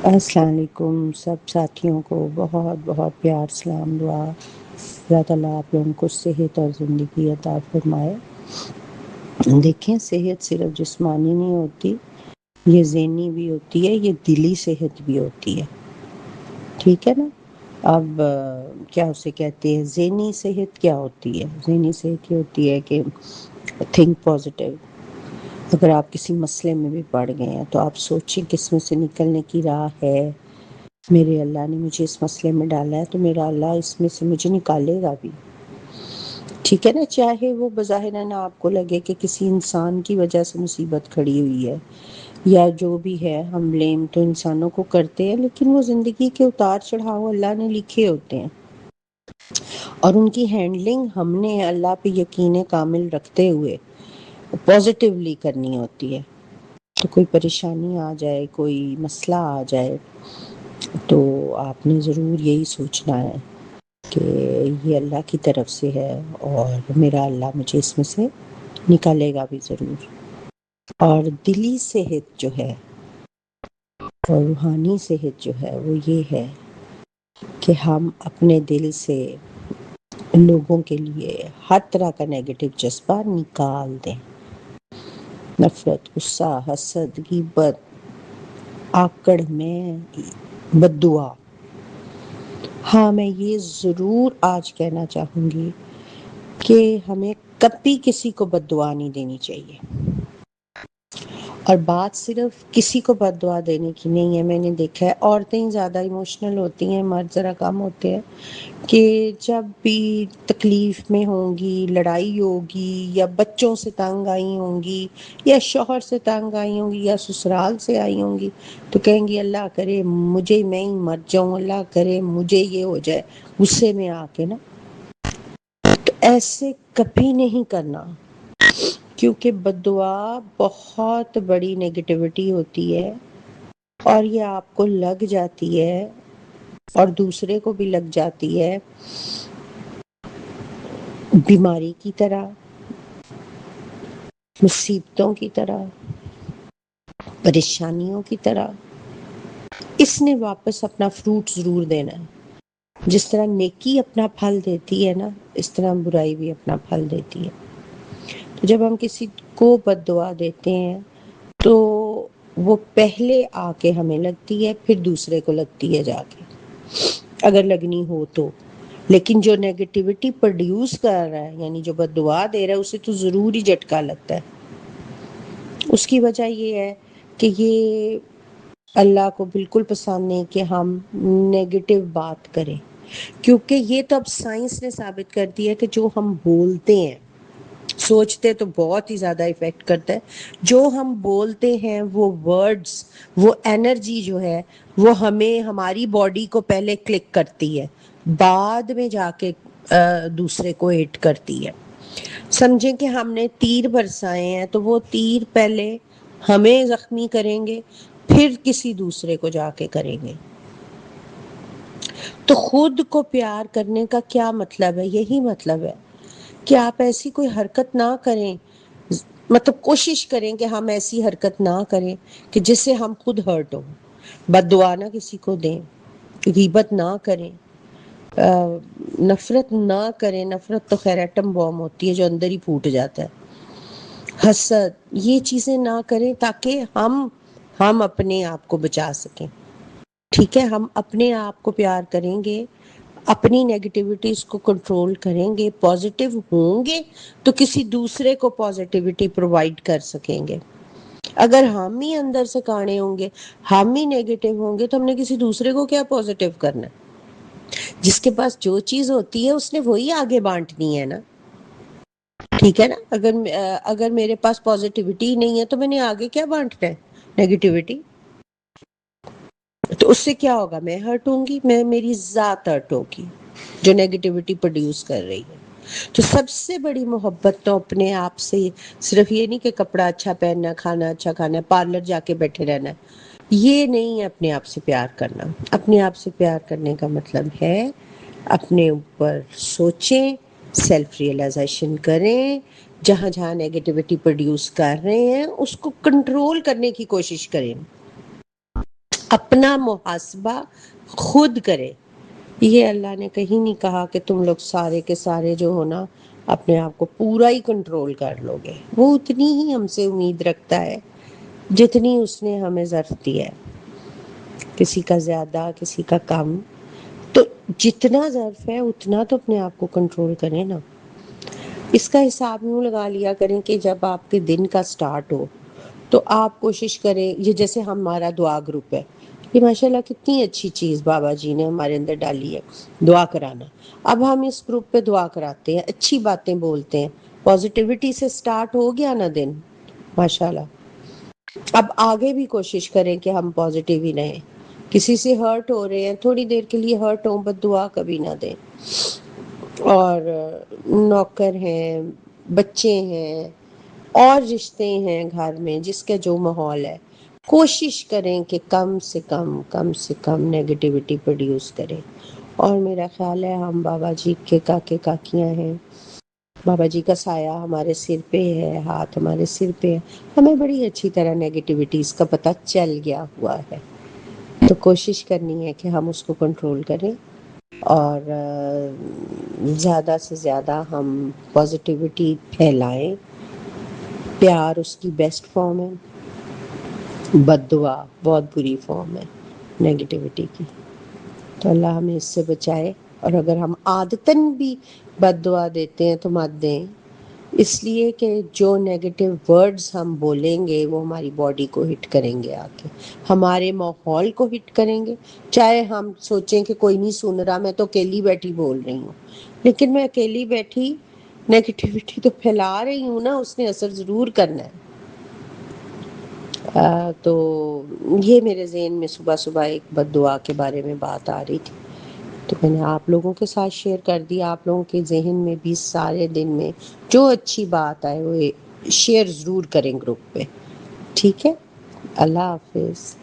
السلام علیکم سب ساتھیوں کو بہت بہت پیار سلام دعا. اللہ تعالیٰ آپ لوگوں کو صحت اور زندگی عطا فرمائے. دیکھیں صحت صرف جسمانی نہیں ہوتی، یہ ذہنی بھی ہوتی ہے، یہ دلی صحت بھی ہوتی ہے. ٹھیک ہے نا. اب کیا اسے کہتے ہیں ذہنی صحت کیا ہوتی ہے؟ ذہنی صحت یہ ہوتی ہے کہ تھنک پازیٹیو. اگر آپ کسی مسئلے میں بھی پڑ گئے ہیں تو آپ سوچیں کس میں سے نکلنے کی راہ ہے. میرے اللہ نے مجھے اس مسئلے میں ڈالا ہے تو میرا اللہ اس میں سے مجھے نکالے گا بھی. ٹھیک ہے نا. چاہے وہ بظاہراً آپ کو لگے کہ کسی انسان کی وجہ سے مصیبت کھڑی ہوئی ہے یا جو بھی ہے، ہم بلیم تو انسانوں کو کرتے ہیں، لیکن وہ زندگی کے اتار چڑھاؤ اللہ نے لکھے ہوتے ہیں اور ان کی ہینڈلنگ ہم نے اللہ پہ یقین کامل رکھتے ہوئے پازیٹیولی کرنی ہوتی ہے. تو کوئی پریشانی آ جائے، کوئی مسئلہ آ جائے تو آپ نے ضرور یہی سوچنا ہے کہ یہ اللہ کی طرف سے ہے اور میرا اللہ مجھے اس میں سے نکالے گا بھی ضرور. اور دلی صحت جو ہے اور روحانی صحت جو ہے وہ یہ ہے کہ ہم اپنے دل سے لوگوں کے لیے ہر طرح کا نیگیٹو جذبہ نکال دیں. نفرت، غصہ، حسد، غیبت، آکڑ میں بد دعا. ہاں میں یہ ضرور آج کہنا چاہوں گی کہ ہمیں کبھی کسی کو بد دعا نہیں دینی چاہیے. اور بات صرف کسی کو بد دعا دینے کی نہیں ہے. میں نے دیکھا ہے عورتیں زیادہ ایموشنل ہوتی ہیں، مرد ذرا کم ہوتے ہیں، کہ جب بھی تکلیف میں ہوں گی، لڑائی ہوگی یا بچوں سے تنگ آئی ہوں گی یا شوہر سے تنگ آئی ہوں گی یا سسرال سے آئی ہوں گی تو کہیں گی اللہ کرے مجھے میں ہی مر جاؤں، اللہ کرے مجھے یہ ہو جائے، غصے میں آ کے نا. تو ایسے کبھی نہیں کرنا، کیونکہ بد دعا بہت بڑی نیگیٹیوٹی ہوتی ہے اور یہ آپ کو لگ جاتی ہے اور دوسرے کو بھی لگ جاتی ہے بیماری کی طرح، مصیبتوں کی طرح، پریشانیوں کی طرح. اس نے واپس اپنا فروٹ ضرور دینا ہے. جس طرح نیکی اپنا پھل دیتی ہے نا، اس طرح برائی بھی اپنا پھل دیتی ہے. تو جب ہم کسی کو بد دعا دیتے ہیں تو وہ پہلے آ کے ہمیں لگتی ہے، پھر دوسرے کو لگتی ہے جا کے، اگر لگنی ہو تو. لیکن جو نیگیٹیوٹی پروڈیوس کر رہا ہے، یعنی جو بد دعا دے رہا ہے، اسے تو ضرور ہی جھٹکا لگتا ہے. اس کی وجہ یہ ہے کہ یہ اللہ کو بالکل پسند نہیں کہ ہم نیگیٹو بات کریں، کیونکہ یہ تو اب سائنس نے ثابت کر دیا ہے کہ جو ہم بولتے ہیں، سوچتے تو بہت ہی زیادہ افیکٹ کرتا ہے. جو ہم بولتے ہیں وہ ورڈز، وہ انرجی جو ہے وہ ہمیں ہماری باڈی کو پہلے کلک کرتی ہے، بعد میں جا کے دوسرے کو ہٹ کرتی ہے. سمجھیں کہ ہم نے تیر برسائے ہیں تو وہ تیر پہلے ہمیں زخمی کریں گے، پھر کسی دوسرے کو جا کے کریں گے. تو خود کو پیار کرنے کا کیا مطلب ہے؟ یہی مطلب ہے کہ آپ ایسی کوئی حرکت نہ کریں، مطلب کوشش کریں کہ ہم ایسی حرکت نہ کریں کہ جس سے ہم خود ہرٹ ہوں. بد دعا نہ کسی کو دیں، غیبت نہ کریں، نفرت نہ کریں. نفرت تو خیر ایٹم بام ہوتی ہے جو اندر ہی پھوٹ جاتا ہے. حسد، یہ چیزیں نہ کریں تاکہ ہم اپنے آپ کو بچا سکیں. ٹھیک ہے. ہم اپنے آپ کو پیار کریں گے، اپنی نیگیٹیوٹیز کو کنٹرول کریں گے، پازیٹیو ہوں گے تو کسی دوسرے کو پازیٹیوٹی پرووائڈ کر سکیں گے. اگر ہم ہی اندر سے کاڑے ہوں گے، ہم ہی نیگیٹو ہوں گے تو ہم نے کسی دوسرے کو کیا پازیٹیو کرنا ہے؟ جس کے پاس جو چیز ہوتی ہے اس نے وہی آگے بانٹنی ہے نا. ٹھیک ہے نا. اگر میرے پاس پازیٹیوٹی نہیں ہے تو میں نے آگے کیا بانٹنا ہے؟ نیگیٹیوٹی. تو اس سے کیا ہوگا؟ میں ہرٹ ہوں گی، میری ذات ہرٹ ہوگی جو نیگیٹیوٹی پروڈیوس کر رہی ہے. تو سب سے بڑی محبت تو اپنے آپ سے، صرف یہ نہیں کہ کپڑا اچھا پہننا، کھانا اچھا کھانا ہے، پارلر جا کے بیٹھے رہنا ہے، یہ نہیں ہے اپنے آپ سے پیار کرنا. اپنے آپ سے پیار کرنے کا مطلب ہے اپنے اوپر سوچیں، سیلف ریئلائزیشن کریں، جہاں جہاں نیگیٹیوٹی پروڈیوس کر رہے ہیں اس کو کنٹرول کرنے کی کوشش کریں. اپنا محاسبہ خود کرے. یہ اللہ نے کہیں نہیں کہا کہ تم لوگ سارے کے سارے جو ہو نا اپنے آپ کو پورا ہی کنٹرول کر لو گے. وہ اتنی ہی ہم سے امید رکھتا ہے جتنی اس نے ہمیں ظرف دی ہے، کسی کا زیادہ کسی کا کم. تو جتنا ظرف ہے اتنا تو اپنے آپ کو کنٹرول کریں نا. اس کا حساب یوں لگا لیا کریں کہ جب آپ کے دن کا سٹارٹ ہو تو آپ کوشش کریں، یہ جیسے ہمارا دعا گروپ ہے، یہ ماشاءاللہ کتنی اچھی چیز بابا جی نے ہمارے اندر ڈالی ہے، دعا کرانا. اب ہم اس گروپ پہ دعا کراتے ہیں، اچھی باتیں بولتے ہیں، پازیٹیوٹی سے سٹارٹ ہو گیا نا دن، ماشاءاللہ. اب آگے بھی کوشش کریں کہ ہم پازیٹیو ہی رہیں. کسی سے ہرٹ ہو رہے ہیں، تھوڑی دیر کے لیے ہرٹ ہوں، بس دعا کبھی نہ دیں. اور نوکر ہیں، بچے ہیں، اور رشتے ہیں گھر میں، جس کا جو ماحول ہے، کوشش کریں کہ کم سے کم نیگیٹیوٹی پروڈیوس کریں. اور میرا خیال ہے ہم بابا جی کے کاکے کاکیاں ہیں، بابا جی کا سایہ ہمارے سر پہ ہے، ہاتھ ہمارے سر پہ ہے. ہمیں بڑی اچھی طرح نیگیٹیوٹیز کا پتہ چل گیا ہوا ہے. تو کوشش کرنی ہے کہ ہم اس کو کنٹرول کریں، اور زیادہ سے زیادہ ہم پازیٹیوٹی پھیلائیں. پیار اس کی بیسٹ فارم ہے، بد دعا بہت بری فارم ہے نیگیٹیوٹی کی. تو اللہ ہمیں اس سے بچائے. اور اگر ہم عادتاً بھی بد دعا دیتے ہیں تو مت دیں، اس لیے کہ جو نیگیٹو ورڈز ہم بولیں گے وہ ہماری باڈی کو ہٹ کریں گے، آ کے ہمارے ماحول کو ہٹ کریں گے. چاہے ہم سوچیں کہ کوئی نہیں سن رہا، میں تو اکیلی بیٹھی بول رہی ہوں، لیکن میں اکیلی بیٹھی نیگیٹیوٹی تو پھیلا رہی ہوں نا، اس نے اثر ضرور کرنا ہے. تو یہ میرے ذہن میں صبح صبح ایک بد دعا کے بارے میں بات آ رہی تھی، تو میں نے آپ لوگوں کے ساتھ شیئر کر دی. آپ لوگوں کے ذہن میں بھی سارے دن میں جو اچھی بات آئے وہ شیئر ضرور کریں گروپ پہ. ٹھیک ہے، اللہ حافظ.